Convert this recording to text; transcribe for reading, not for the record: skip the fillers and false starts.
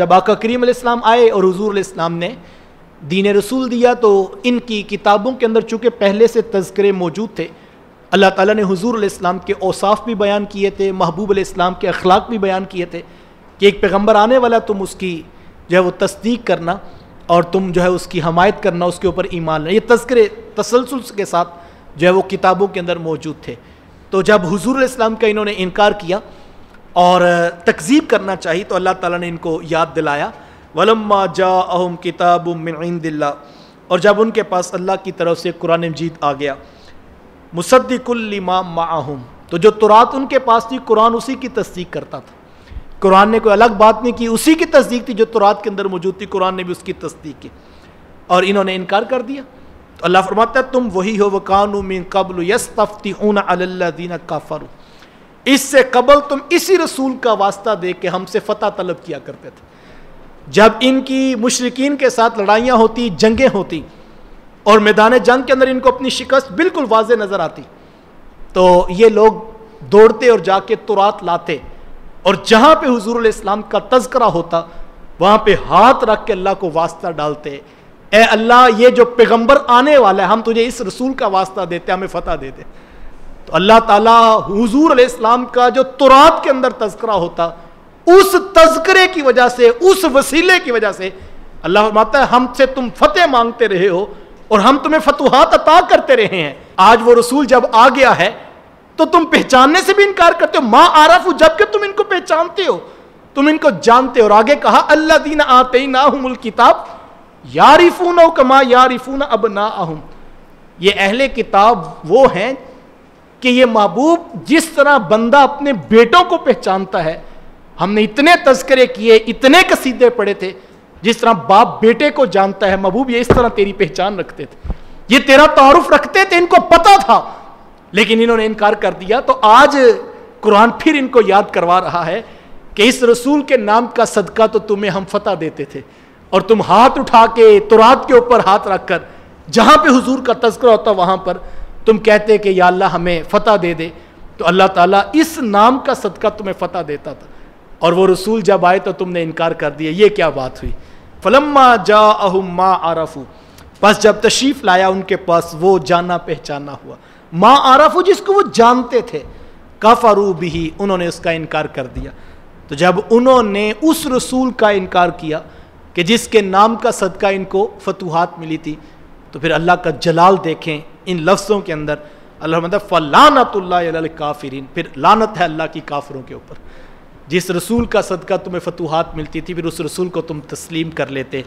جب آقا کریم علیہ السلام آئے اور حضور علیہ السلام نے دین رسول دیا تو ان کی کتابوں کے اندر چونکہ پہلے سے تذکرے موجود تھے، اللہ تعالیٰ نے حضور علیہ السلام کے اوصاف بھی بیان کیے تھے، محبوب علیہ السلام کے اخلاق بھی بیان کیے تھے کہ ایک پیغمبر آنے والا، تم اس کی جو ہے وہ تصدیق کرنا اور تم جو ہے اس کی حمایت کرنا، اس کے اوپر ایمان لانا۔ یہ تذکرے تسلسل کے ساتھ جو ہے وہ کتابوں کے اندر موجود تھے۔ تو جب حضور علیہ السلام کا انہوں نے انکار کیا اور تکذیب کرنا چاہی تو اللہ تعالیٰ نے ان کو یاد دلایا وَلَمَّا جَاءَهُمْ كِتَابٌ مِّنْ عِنْدِ اللَّهِ، اور جب ان کے پاس اللہ کی طرف سے قرآن مجید آ گیا، مُصَدِّقٌ لِمَا مَعَهُمْ، تو جو تورات ان کے پاس تھی قرآن اسی کی تصدیق کرتا تھا۔ قرآن نے کوئی الگ بات نہیں کی، اسی کی تصدیق تھی جو تورات کے اندر موجود تھی، قرآن نے بھی اس کی تصدیق کی، اور انہوں نے انکار کر دیا۔ تو اللہ فرماتا ہے تم وہی ہو وَكَانُوا مِن قَبْلُ يَسْتَفْتِحُونَ عَلَى الَّذِينَ كَفَرُوا، اس سے قبل تم اسی رسول کا واسطہ دے کے ہم سے فتح طلب کیا کرتے تھے۔ جب ان کی مشرکین کے ساتھ لڑائیاں ہوتی، جنگیں ہوتی اور میدان جنگ کے اندر ان کو اپنی شکست بالکل واضح نظر آتی تو یہ لوگ دوڑتے اور جا کے تورات لاتے اور جہاں پہ حضور علیہ السلام کا تذکرہ ہوتا وہاں پہ ہاتھ رکھ کے اللہ کو واسطہ ڈالتے، اے اللہ یہ جو پیغمبر آنے والا ہے ہم تجھے اس رسول کا واسطہ دیتے، ہمیں فتح دے دے۔ تو اللہ تعالیٰ حضور علیہ السلام کا جو تورات کے اندر تذکرہ ہوتا، اس تذکرے کی وجہ سے، اس وسیلے کی وجہ سے اللہ فرماتا ہے ہم سے تم فتح مانگتے رہے ہو اور ہم تمہیں فتوحات عطا کرتے رہے ہیں۔ آج وہ رسول جب آ گیا ہے تو تم پہچاننے سے بھی انکار کرتے ہو، ما عرفوا، جبکہ تم ان کو پہچانتے ہو، تم ان کو جانتے ہو۔ اور آگے کہا الذین آتیناہم الکتاب یعرفونہ کما یعرفون ابناءہم، یہ اہل کتاب وہ ہیں کہ یہ محبوب جس طرح بندہ اپنے بیٹوں کو پہچانتا ہے، ہم نے اتنے تذکرے کیے، اتنے قصیدے پڑھے تھے، جس طرح باپ بیٹے کو جانتا ہے، محبوب یہ اس طرح تیری پہچان رکھتے تھے، یہ تیرا تعارف رکھتے تھے، ان کو پتا تھا لیکن انہوں نے انکار کر دیا۔ تو آج قرآن پھر ان کو یاد کروا رہا ہے کہ اس رسول کے نام کا صدقہ تو تمہیں ہم فتح دیتے تھے اور تم ہاتھ اٹھا کے تورات کے اوپر ہاتھ رکھ کر جہاں پہ حضور کا تذکرہ ہوتا وہاں پر تم کہتے کہ یا اللہ ہمیں فتح دے دے، تو اللہ تعالیٰ اس نام کا صدقہ تمہیں فتح دیتا تھا، اور وہ رسول جب آئے تو تم نے انکار کر دیا۔ یہ کیا بات ہوئی؟ فَلَمَّا جَاءَهُم مَا عَرَفُوا، پس جب تشریف لایا ان کے پاس وہ جانا پہچانا ہوا، ما عرفوا جس کو وہ جانتے تھے، کفروا بہ، انہوں نے اس کا انکار کر دیا۔ تو جب انہوں نے اس رسول کا انکار کیا کہ جس کے نام کا صدقہ ان کو فتوحات ملی تھی، تو پھر اللہ کا جلال دیکھیں ان لفظوں کے اندر، اللہ مطلب فَلَانَتُ اللَّهِ عَلَى الْكَافِرِينَ، پھر لعنت ہے اللہ کی کافروں کے اوپر۔ جس رسول کا صدقہ تمہیں فتوحات ملتی تھی پھر اس رسول کو تم تسلیم کر لیتے۔